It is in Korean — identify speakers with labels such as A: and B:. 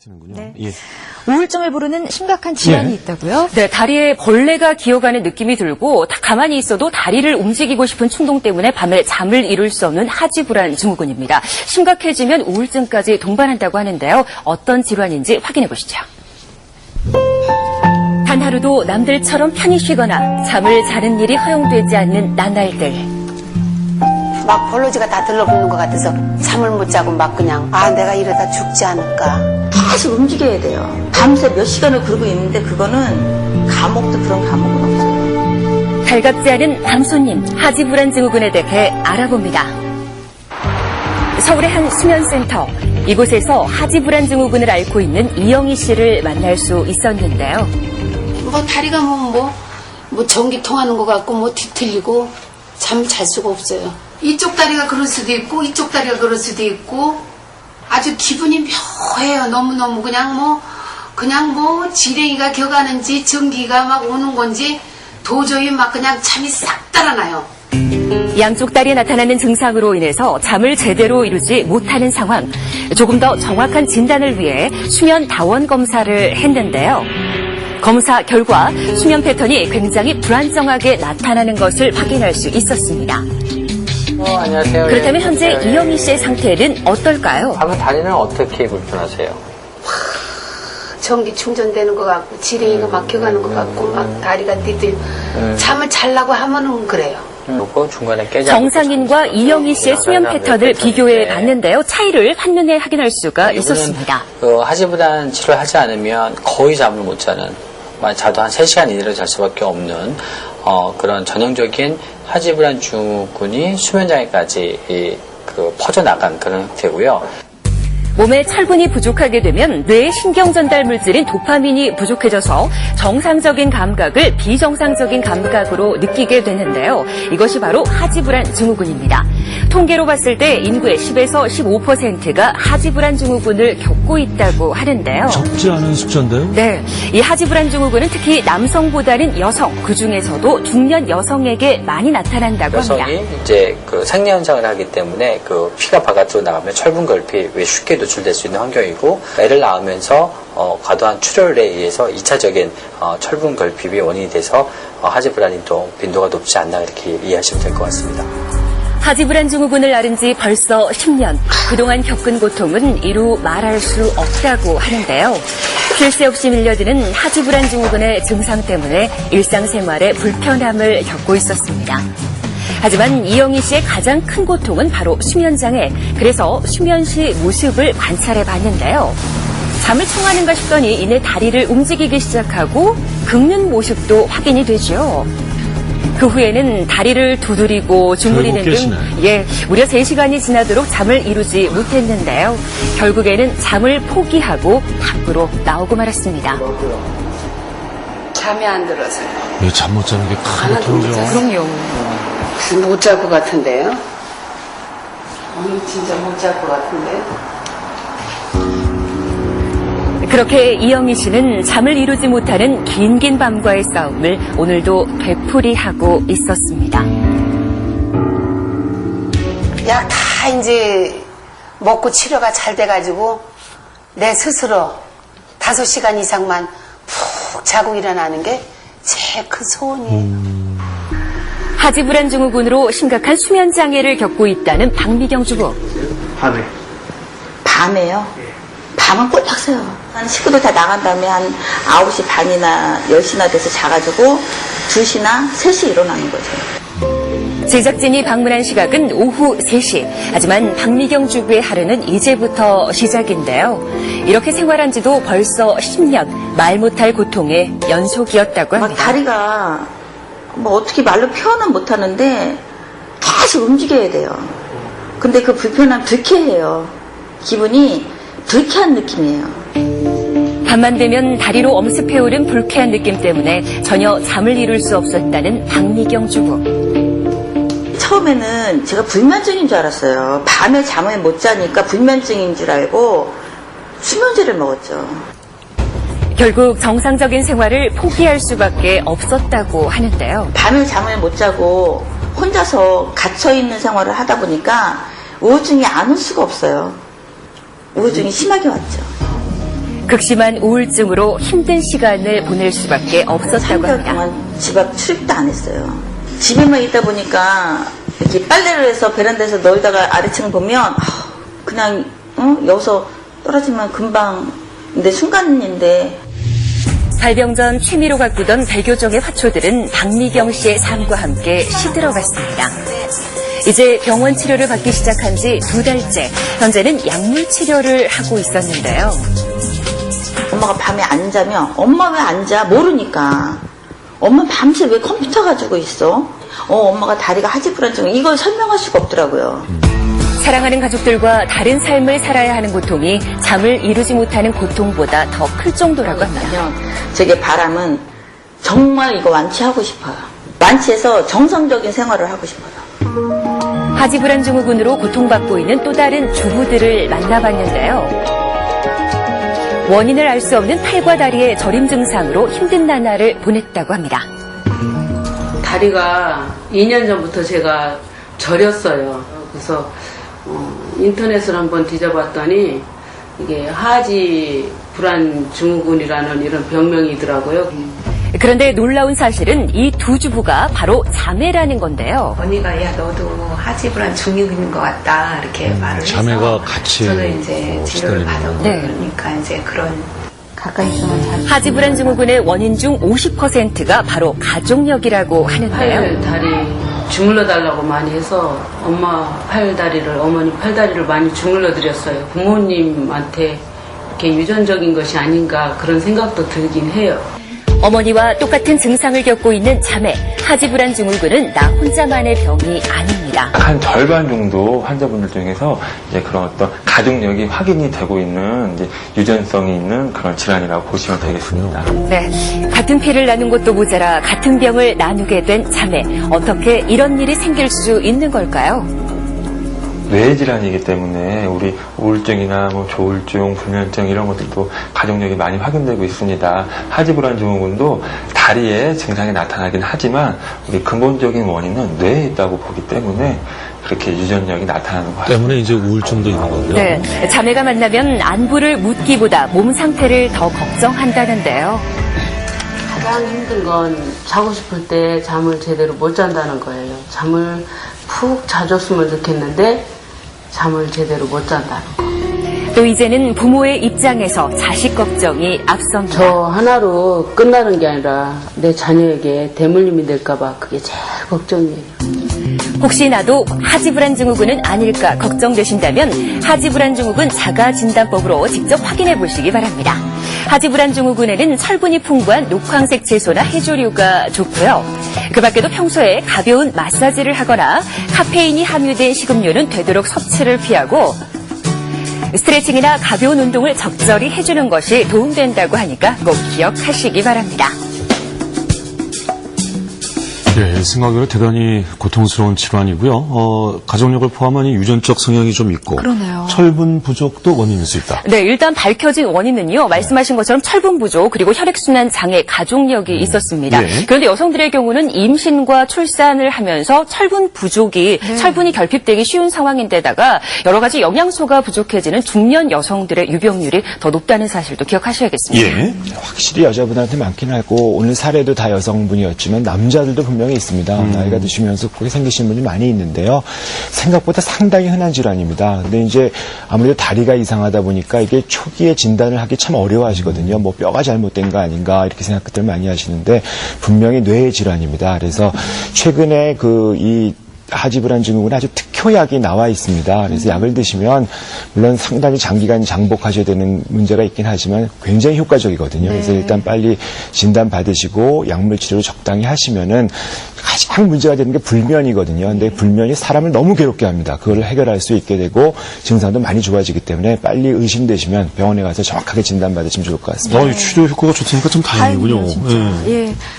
A: 시는군요.
B: 네.
A: 예.
B: 우울증을 부르는 심각한 질환이 있다고요?
C: 네, 다리에 벌레가 기어가는 느낌이 들고 가만히 있어도 다리를 움직이고 싶은 충동 때문에 밤에 잠을 이룰 수 없는 하지불안 증후군입니다. 심각해지면 우울증까지 동반한다고 하는데요. 어떤 질환인지 확인해 보시죠. 단 하루도 남들처럼 편히 쉬거나 잠을 자는 일이 허용되지 않는 나날들.
D: 막 볼로지가 다 들러붙는 것 같아서 잠을 못 자고 막 그냥 내가 이러다 죽지 않을까.
E: 계속 움직여야 돼요. 밤새 몇 시간을 그러고 있는데 그거는 감옥도 그런 감옥은 없어요.
C: 달갑지 않은 밤손님 하지불안 증후군에 대해 알아봅니다. 서울의 한 수면센터. 이곳에서 하지불안 증후군을 앓고 있는 이영희 씨를 만날 수 있었는데요.
D: 뭐 다리가 뭐 전기 통하는 것 같고 뭐 뒤틀리고 잠을 잘 수가 없어요. 이쪽 다리가 그럴 수도 있고 이쪽 다리가 그럴 수도 있고 아주 기분이 묘해요. 너무너무 그냥 뭐 지렁이가 겨가는지 전기가 막 오는 건지 도저히 막 그냥 잠이 싹 달아나요.
C: 양쪽 다리에 나타나는 증상으로 인해서 잠을 제대로 이루지 못하는 상황. 조금 더 정확한 진단을 위해 수면 다원 검사를 했는데요. 검사 결과 수면 패턴이 굉장히 불안정하게 나타나는 것을 확인할 수 있었습니다.
F: 안녕하세요.
C: 그렇다면 현재 이영희 씨의 상태는 어떨까요?
F: 밤에 다리는 어떻게 불편하세요?
D: 전기 충전되는 것 같고 지렁이가 막 겨가는 것 같고 막 다리가 뒤틀리고 잠을 자려고 하면은 그래요.
F: 그리고 중간에 깨지
C: 정상인과 이영희 씨의 수면 패턴을 비교해 봤는데요. 차이를 한눈에 확인할 수가 있었습니다.
F: 하지불안 치료를 하지 않으면 거의 잠을 못 자는, 자도 한 3시간 이내로 잘 수밖에 없는 그런 전형적인 하지불안 증후군이 수면장애까지 퍼져나간 그런 형태고요.
C: 몸에 철분이 부족하게 되면 뇌의 신경 전달 물질인 도파민이 부족해져서 정상적인 감각을 비정상적인 감각으로 느끼게 되는데요. 이것이 바로 하지불안 증후군입니다. 통계로 봤을 때 인구의 10에서 15%가 하지불안 증후군을 겪고 있다고 하는데요.
A: 적지 않은 숫자인데요?
C: 네, 이 하지불안 증후군은 특히 남성보다는 여성, 그중에서도 중년 여성에게 많이 나타난다고 합니다.
F: 여성이 이제 생리 현상을 하기 때문에 피가 바깥으로 나가면 철분 결핍이 쉽게 노출될 수 있는 환경이고, 애를 낳으면서 과도한 출혈에 의해서 2차적인 철분 결핍이 원인이 돼서 하지불안이 또 빈도가 높지 않나 이렇게 이해하시면 될 것 같습니다.
C: 하지불안 증후군을 앓은 지 벌써 10년. 그동안 겪은 고통은 이루 말할 수 없다고 하는데요. 쉴 새 없이 밀려드는 하지불안 증후군의 증상 때문에 일상생활에 불편함을 겪고 있었습니다. 하지만 이영희 씨의 가장 큰 고통은 바로 수면장애. 그래서 수면 시 모습을 관찰해 봤는데요. 잠을 청하는가 싶더니 이내 다리를 움직이기 시작하고 긁는 모습도 확인이 되죠. 그 후에는 다리를 두드리고 주무리는 등 무려 3시간이 지나도록 잠을 이루지 못했는데요. 결국에는 잠을 포기하고 밖으로 나오고 말았습니다.
D: 잠이 안 들어서요.
A: 잠 못 자는 게 큰 고통이죠.
C: 그럼요.
D: 못 잘 것 같은데요? 오늘 진짜 못 잘 것 같은데요?
C: 그렇게 이영희 씨는 잠을 이루지 못하는 긴 밤과의 싸움을 오늘도 되풀이하고 있었습니다.
D: 약 다 이제 먹고 치료가 잘 돼가지고 내 스스로 5시간 이상만 푹 자고 일어나는 게 제일 큰 소원이에요.
C: 하지불안 증후군으로 심각한 수면 장애를 겪고 있다는 박미경 주부.
E: 밤에요? 밤은 꼴딱 새요. 한 식구들 다 나간 다음에 한 9시 반이나 10시나 돼서 자가지고 2시나 3시 일어나는 거죠.
C: 제작진이 방문한 시각은 오후 3시. 하지만 박미경 주부의 하루는 이제부터 시작인데요. 이렇게 생활한 지도 벌써 10년. 말 못할 고통의 연속이었다고 합니다.
E: 다리가 어떻게 말로 표현은 못하는데 계속 움직여야 돼요. 근데 그 불편함 불쾌해요. 기분이 불쾌한 느낌이에요.
C: 밤만 되면 다리로 엄습해오른 불쾌한 느낌 때문에 전혀 잠을 이룰 수 없었다는 박미경 주부.
E: 처음에는 제가 불면증인 줄 알았어요. 밤에 잠을 못 자니까 불면증인 줄 알고 수면제를 먹었죠.
C: 결국 정상적인 생활을 포기할 수밖에 없었다고 하는데요.
E: 밤에 잠을 못 자고 혼자서 갇혀있는 생활을 하다 보니까 우울증이 안 올 수가 없어요. 우울증이 심하게 왔죠.
C: 극심한 우울증으로 힘든 시간을 보낼 수밖에 없었다고
E: 3개월
C: 합니다.
E: 동안 집 앞 출입도 안 했어요. 집에만 있다 보니까 이렇게 빨래를 해서 베란다에서 널다가 아래층 보면 그냥 여기서 떨어지면 금방 근데 순간인데
C: 발병 전 취미로 가꾸던 배교정의 화초들은 박미경 씨의 삶과 함께 시들어갔습니다. 이제 병원 치료를 받기 시작한 지 2달째, 현재는 약물 치료를 하고 있었는데요.
E: 엄마가 밤에 안 자면 엄마 왜 안 자? 모르니까 엄마 밤새 왜 컴퓨터 가지고 있어? 엄마가 다리가 하지불안증 이걸 설명할 수가 없더라고요.
C: 사랑하는 가족들과 다른 삶을 살아야 하는 고통이 잠을 이루지 못하는 고통보다 더 클 정도라고 합니다.
E: 제게 바람은 정말 이거 완치하고 싶어요. 완치해서 정상적인 생활을 하고 싶어요.
C: 하지불안 증후군으로 고통받고 있는 또 다른 주부들을 만나봤는데요. 원인을 알 수 없는 팔과 다리의 저림 증상으로 힘든 나날을 보냈다고 합니다.
G: 다리가 2년 전부터 제가 저렸어요. 그래서 인터넷을 한번 뒤져봤더니 이게 하지 불안 증후군이라는 이런 병명이더라고요.
C: 그런데 놀라운 사실은 이 두 주부가 바로 자매라는 건데요.
H: 언니가 야 너도 하지불안 증후군인 것 같다 이렇게 말을 해서
A: 자매가 같이
H: 저는 이제 치료를
A: 시달리는
H: 받아보고
C: 네.
H: 그러니까 이제 그런
E: 가까이 있으면 잘.
C: 하지불안 증후군의 원인 중 50%가 바로 가족력이라고 하는데요.
G: 팔, 다리 주물러 달라고 많이 해서 엄마 팔다리를, 어머니 팔다리를 많이 주물러 드렸어요. 부모님한테 이렇게 유전적인 것이 아닌가 그런 생각도 들긴 해요.
C: 어머니와 똑같은 증상을 겪고 있는 자매, 하지불안 증후군은 나 혼자만의 병이 아닙니다.
I: 한 절반 정도 환자분들 중에서 이제 그런 어떤 가족력이 확인이 되고 있는 이제 유전성이 있는 그런 질환이라고 보시면 되겠습니다.
C: 네, 같은 피를 나눈 것도 모자라 같은 병을 나누게 된 자매. 어떻게 이런 일이 생길 수 있는 걸까요?
I: 뇌 질환이기 때문에 우리 우울증이나 뭐 조울증, 불면증 이런 것들도 가족력이 많이 확인되고 있습니다. 하지불안 증후군도 다리에 증상이 나타나긴 하지만 우리 근본적인 원인은 뇌에 있다고 보기 때문에 그렇게 유전력이 나타나는 것 같습니다.
A: 때문에 이제 우울증도 있는 거고요.
C: 네, 자매가 만나면 안부를 묻기보다 몸 상태를 더 걱정한다는데요.
G: 가장 힘든 건 자고 싶을 때 잠을 제대로 못 잔다는 거예요. 잠을 푹 자줬으면 좋겠는데 잠을 제대로 못 잔다는 거.
C: 또 이제는 부모의 입장에서 자식 걱정이 앞섭니다.
G: 저 하나로 끝나는 게 아니라 내 자녀에게 대물림이 될까 봐 그게 제일 걱정이에요.
C: 혹시 나도 하지불안 증후군은 아닐까 걱정되신다면 하지불안 증후군 자가진단법으로 직접 확인해 보시기 바랍니다. 하지불안 증후군에는 철분이 풍부한 녹황색 채소나 해조류가 좋고요. 그 밖에도 평소에 가벼운 마사지를 하거나 카페인이 함유된 식음료는 되도록 섭취를 피하고 스트레칭이나 가벼운 운동을 적절히 해주는 것이 도움된다고 하니까 꼭 기억하시기 바랍니다.
A: 네, 생각외로 대단히 고통스러운 질환이고요. 가족력을 포함한 이 유전적 성향이 좀 있고
B: 그러네요.
A: 철분 부족도 원인일 수 있다.
C: 네, 일단 밝혀진 원인은요. 말씀하신 것처럼 철분 부족 그리고 혈액순환 장애 가족력이 있었습니다.
A: 예.
C: 그런데 여성들의 경우는 임신과 출산을 하면서 철분 부족이 철분이 결핍되기 쉬운 상황인데다가 여러 가지 영양소가 부족해지는 중년 여성들의 유병률이 더 높다는 사실도 기억하셔야겠습니다.
A: 예.
J: 확실히 여자분한테 많긴 하고 오늘 사례도 다 여성분이었지만 남자들도 분명히 있습니다. 나이가 드시면서 그렇게 생기신 분이 많이 있는데요. 생각보다 상당히 흔한 질환입니다. 근데 이제 아무래도 다리가 이상하다 보니까 이게 초기에 진단을 하기 참 어려워하시거든요. 뭐 뼈가 잘못된 거 아닌가 이렇게 생각들 많이 하시는데 분명히 뇌의 질환입니다. 그래서 최근에 이 하지불안 증후군은 아주 특효약이 나와 있습니다. 그래서 약을 드시면 물론 상당히 장기간 장복하셔야 되는 문제가 있긴 하지만 굉장히 효과적이거든요. 그래서 일단 빨리 진단 받으시고 약물 치료를 적당히 하시면은 가장 문제가 되는 게 불면이거든요. 근데 불면이 사람을 너무 괴롭게 합니다. 그걸 해결할 수 있게 되고 증상도 많이 좋아지기 때문에 빨리 의심되시면 병원에 가서 정확하게 진단 받으시면 좋을 것 같습니다.
A: 치료 효과가 좋다니까 좀 다행이군요.
B: 다행이네요, 진짜.
A: 예.
B: 예.